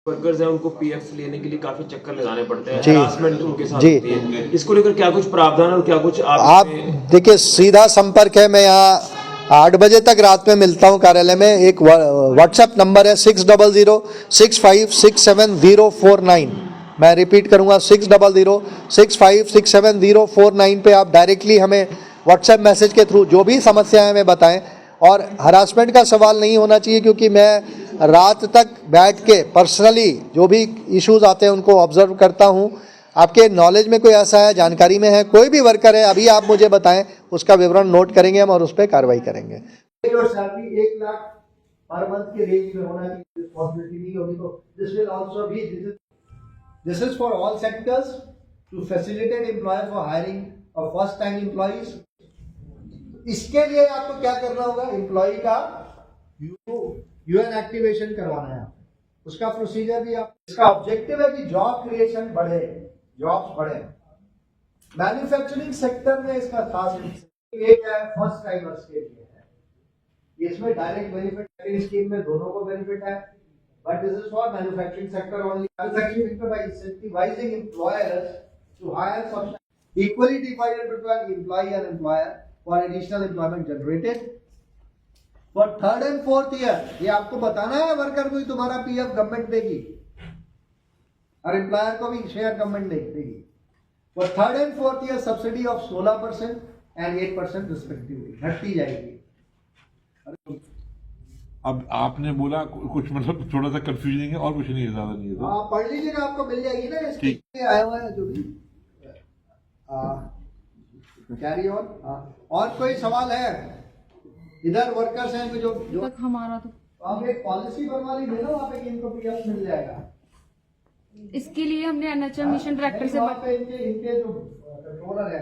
Workers हैं उनको PF लेने के लिए काफी चक्कर लगाने पड़ते हैं, हरासमेंट उनके साथ होती है। इसको लेकर क्या कुछ प्रावधान और क्या कुछ आप देखिए, सीधा संपर्क है। मैं यहाँ 8 बजे तक रात में मिलता हूँ कार्यालय में। एक व्हाट्सएप नंबर है 6006567049। मैं रिपीट करूँगा 6006567049 पे आप डायरेक्टली हमें व्हाट्सएप मैसेज के थ्रू जो भी समस्याएं हमें बताएं। और हरासमेंट का सवाल नहीं होना चाहिए, क्योंकि मैं रात तक बैठ के पर्सनली जो भी इश्यूज आते हैं उनको ऑब्जर्व करता हूँ। आपके नॉलेज में कोई ऐसा है, जानकारी में है, कोई भी वर्कर है, अभी आप मुझे बताएं, उसका विवरण नोट करेंगे हम और उस पर कार्रवाई करेंगे। सैलरी 1 लाख पर मंथ के रेंज में होना चाहिए, रिस्पांसिबिलिटी नहीं होगी तो this will also be this is for all sectors to facilitate employer for hiring of first time employees. इसके लिए आपको क्या करना होगा, एम्प्लॉय का यूएन एक्टिवेशन करवाना है। उसका प्रोसीजर भी आप, इसका ऑब्जेक्टिव है कि जॉब क्रिएशन बढ़े, जॉब्स बढ़े। मैन्युफैक्चरिंग सेक्टर में इसका खास एक है फर्स्ट टाइमर्स के लिए है। इसमें डायरेक्ट बेनिफिट स्कीम में दोनों को बेनिफिट है, but this is for manufacturing sector only. Manufacturing sector by incentivising employers to hire equally divided between employ and employer for additional employment generated for third and fourth year। ये आपको बताना है worker को, तुम्हारा PF government देगी और employer को भी शेयर गवर्नमेंट देगी। for third and fourth year subsidy of 16% and 8% respectively घटती जाएगी। अब आपने बोला कुछ, मतलब थोड़ा सा कंफ्यूजिंग है और कुछ नहीं है, ज्यादा नहीं है। हाँ, पढ़ लीजिएगा, आपको मिल जाएगी ना। इसके आया हुआ है जो भी कैरी ऑन। और कोई सवाल है? इधर वर्कर्स हैं जो हमारा तो आप एक पॉलिसी बनवा लीजिए ना वहाँ पे कि इनको पीएफ मिल जाएगा। इसके लिए हमने एनएचएम मिशन डायरेक्टर से इनके जो कंट्रोलर है,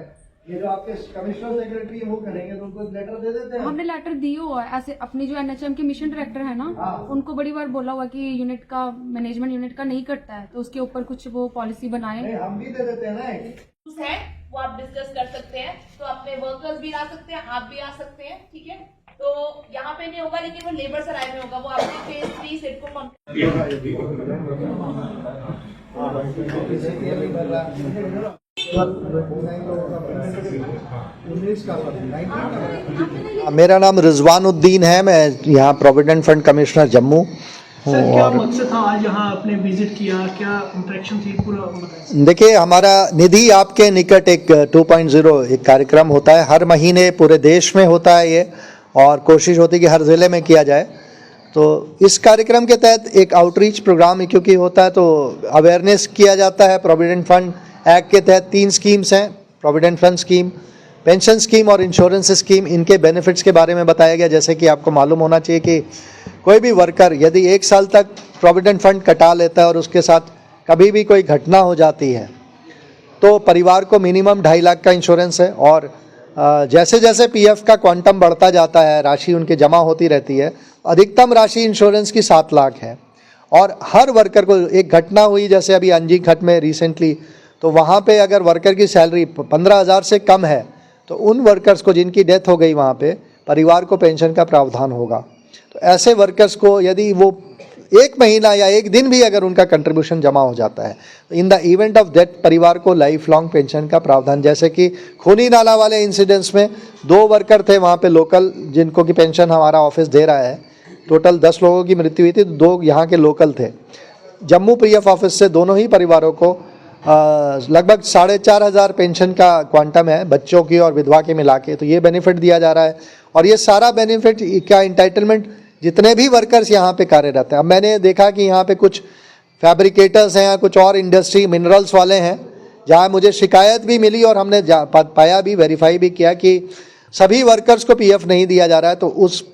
ये जो आपके कमिश्नर सेक्रेटरी वो करेंगे तो उनको लेटर दे देते हैं। हमने लेटर दिए हुआ है ऐसे। अपनी जो एनएचएम के मिशन डायरेक्टर है ना, उनको बड़ी बार बोला हुआ कि यूनिट का मैनेजमेंट यूनिट का नहीं करता है, तो उसके ऊपर कुछ वो पॉलिसी बनाए। हम भी दे देते हैं ना, है वो आप डिस्कस कर सकते हैं। तो अपने वर्कर्स भी आ सकते हैं, आप भी आ सकते हैं, ठीक है। तो यहाँ पे नहीं होगा, लेकिन वो लेबर सराय में होगा। वो आपने फेज 3 सेट को मेरा नाम रिजवानुद्दीन है, मैं यहाँ provident fund commissioner Jammu. Sir, क्या मकसद था आज यहाँ आपने विजिट किया, क्या इंटरेक्शन थी, पूरा बताएं। देखिए, हमारा निधि आपके निकट एक 2.0 एक कार्यक्रम होता है, हर महीने पूरे देश में होता है ये, और कोशिश होती है कि हर ज़िले में किया जाए। तो इस कार्यक्रम के तहत एक आउटरीच प्रोग्राम क्योंकि होता है तो अवेयरनेस किया जाता है। प्रोविडेंट फंड एक्ट के तहत 3 स्कीम्स हैं, provident fund scheme, pension scheme और इंश्योरेंस स्कीम। इनके बेनिफिट्स के बारे में बताया गया। जैसे कि आपको मालूम होना चाहिए कि कोई भी वर्कर यदि 1 साल तक प्रोविडेंट फंड कटा लेता है और उसके साथ कभी भी कोई घटना हो जाती है तो परिवार को मिनिमम 2.5 लाख का इंश्योरेंस है। और जैसे जैसे पीएफ का क्वांटम बढ़ता जाता है, राशि उनके जमा होती रहती है, अधिकतम राशि इंश्योरेंस की 7 लाख है। और हर वर्कर को एक घटना हुई, जैसे अभी अंजी घट में रिसेंटली, तो वहाँ पे अगर वर्कर की सैलरी 15,000 से कम है तो उन वर्कर्स को जिनकी डेथ हो गई वहाँ पे परिवार को पेंशन का प्रावधान होगा। तो ऐसे वर्कर्स को यदि वो 1 महीना या 1 दिन भी अगर उनका कंट्रीब्यूशन जमा हो जाता है तो in the event of death परिवार को लाइफ लॉन्ग पेंशन का प्रावधान। जैसे कि खूनी नाला वाले इंसिडेंट्स में 2 वर्कर थे वहाँ पे लोकल, जिनको की पेंशन हमारा ऑफिस दे रहा है। टोटल 10 लोगों की मृत्यु हुई थी, 2 यहाँ के लोकल थे। जम्मू पीएफ ऑफिस से दोनों ही परिवारों को लगभग 4,500 पेंशन का क्वांटम है, बच्चों की और विधवा के मिला के। तो ये बेनिफिट दिया जा रहा है। और ये सारा बेनिफिट क्या इंटाइटलमेंट जितने भी वर्कर्स यहाँ पे कार्यरत हैं। अब मैंने देखा कि यहाँ पे कुछ फैब्रिकेटर्स हैं, कुछ और इंडस्ट्री मिनरल्स वाले हैं, जहाँ मुझे शिकायत भी मिली और हमने पाया भी, वेरीफाई भी किया कि सभी वर्कर्स को पीएफ नहीं दिया जा रहा है। तो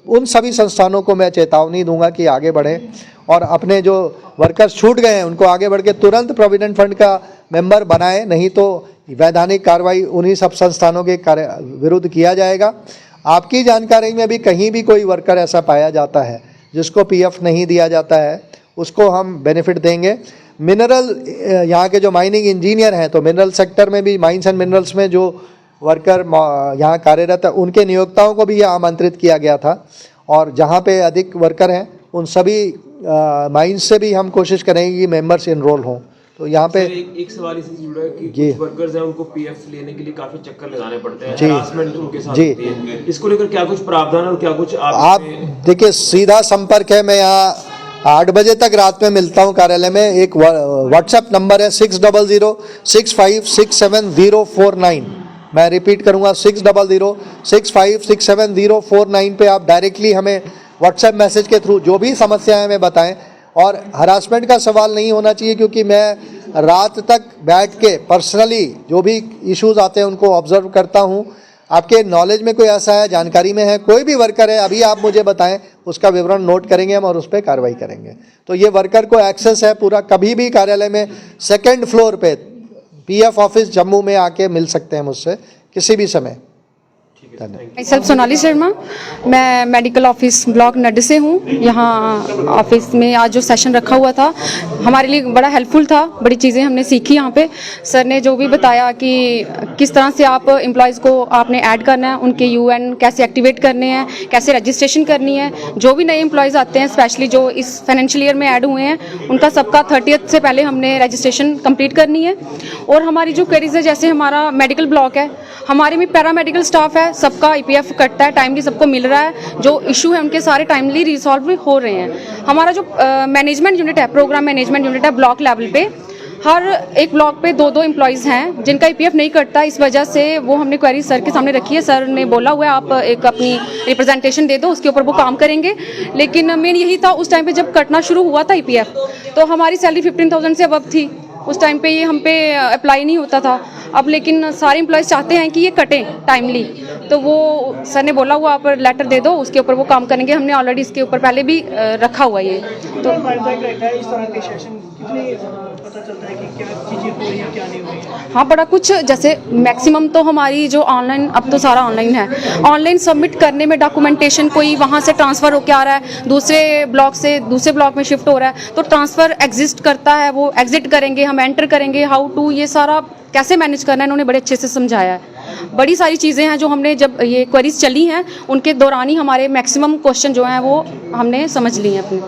उन सभी संस्थानों को मैं चेतावनी दूंगा कि आगे बढ़ें और अपने जो वर्कर्स छूट गए हैं उनको आगे बढ़ के तुरंत प्रोविडेंट फंड का मेंबर बनाएं, नहीं तो वैधानिक कार्रवाई उन्हीं सब संस्थानों के विरुद्ध किया जाएगा। आपकी जानकारी में भी कहीं भी कोई वर्कर ऐसा पाया जाता है जिसको पीएफ नहीं दिया जाता है, उसको हम बेनिफिट देंगे। मिनरल यहाँ के जो माइनिंग इंजीनियर हैं, तो मिनरल सेक्टर में भी, माइंस एंड मिनरल्स में जो वर्कर यहाँ कार्यरत है उनके नियोक्ताओं को भी यह आमंत्रित किया गया था। और जहाँ पे अधिक वर्कर हैं उन सभी माइंस से भी हम कोशिश करेंगे कि मेंबर्स इनरोल हों। तो यहाँ पे एक सवाल इससे जुड़ा है कि जी। कुछ वर्कर्स हैं उनको पीएफ लेने के लिए काफी चक्कर लगाने पड़ते हैं, जी। हरासमेंट उनके साथ जी। होती है। इसको लेकर क्या कुछ प्रावधान और क्या कुछ आप देखिए, सीधा संपर्क है, मैं यहाँ 8 बजे तक रात में मिलता हूँ कार्यालय में। एक व्हाट्सएप नंबर है 6006567049। मैं रिपीट करूँगा 6006567049 पे आप डायरेक्टली हमें व्हाट्सएप मैसेज के थ्रू जो भी समस्याएं हमें बताएं। और हरासमेंट का सवाल नहीं होना चाहिए, क्योंकि मैं रात तक बैठ के पर्सनली जो भी इश्यूज आते हैं उनको ऑब्जर्व करता हूँ। आपके नॉलेज में कोई ऐसा है, जानकारी में है, कोई भी वर्कर है, अभी आप मुझे बताएं, उसका विवरण नोट करेंगे हम और उस पर कार्रवाई करेंगे। तो ये वर्कर को एक्सेस है पूरा, कभी भी कार्यालय में 2nd फ्लोर पे पीएफ ऑफिस जम्मू में आके मिल सकते हैं मुझसे किसी भी समय। सेल्फ सोनाली शर्मा, मैं मेडिकल ऑफिस ब्लॉक नड से हूँ। यहाँ ऑफिस में आज जो सेशन रखा हुआ था हमारे लिए बड़ा हेल्पफुल था, बड़ी चीज़ें हमने सीखी यहाँ पे। सर ने जो भी बताया कि किस तरह से आप एम्प्लॉयज़ को आपने ऐड करना है, उनके यूएन कैसे एक्टिवेट करने हैं, कैसे रजिस्ट्रेशन करनी है। जो भी नए एम्प्लॉयज़ आते हैं, स्पेशली जो इस फाइनेंशियल ईयर में ऐड हुए हैं, उनका सबका 30th से पहले हमने रजिस्ट्रेशन कंप्लीट करनी है। और हमारी जो क्वेरीज है, जैसे हमारा मेडिकल ब्लॉक है, हमारे में पैरामेडिकल स्टाफ है, सबका ईपीएफ कटता है, टाइमली सबको मिल रहा है, जो इशू है उनके सारे टाइमली रिजॉल्व हो रहे हैं। हमारा जो मैनेजमेंट यूनिट है, प्रोग्राम मैनेजमेंट यूनिट है, ब्लॉक लेवल पे हर एक ब्लॉक पे 2-2 एम्प्लॉयज़ हैं जिनका ईपीएफ नहीं कटता। इस वजह से वो हमने क्वेरी सर के सामने रखी है। सर ने बोला हुआ है आप एक अपनी रिप्रेजेंटेशन दे दो, उसके ऊपर वो काम करेंगे। लेकिन मेन यही था, उस टाइम पे जब कटना शुरू हुआ था ईपीएफ, तो हमारी सैलरी 15,000 से अबव थी। उस टाइम पे ये हम पे अप्लाई नहीं होता था। अब लेकिन सारे एम्प्लॉयज़ चाहते हैं कि ये कटें टाइमली, तो वो सर ने बोला हुआ आप लेटर दे दो, उसके ऊपर वो काम करेंगे। हमने ऑलरेडी इसके ऊपर पहले भी रखा हुआ ये। तो इस तरह के सेशन कितने पता चलता है कि क्या चीज़ें हो रही हैं, क्या नहीं हो रही है? हाँ, बड़ा कुछ, जैसे मैक्सिमम तो हमारी जो ऑनलाइन, अब तो सारा ऑनलाइन है, ऑनलाइन सबमिट करने में डॉक्यूमेंटेशन कोई वहाँ से ट्रांसफ़र होकर आ रहा है, दूसरे ब्लॉक से दूसरे ब्लॉक में शिफ्ट हो रहा है, तो ट्रांसफ़र एग्जिस्ट करता है, वो एग्जिट करेंगे, हम एंटर करेंगे, हाउ टू, ये सारा कैसे मैनेज करना है, इन्होंने बड़े अच्छे से समझाया है। बड़ी सारी चीज़ें हैं जो हमने, जब ये क्वेरीज चली हैं उनके दौरान ही हमारे मैक्सिमम क्वेश्चन जो हैं वो हमने समझ ली हैं अपने।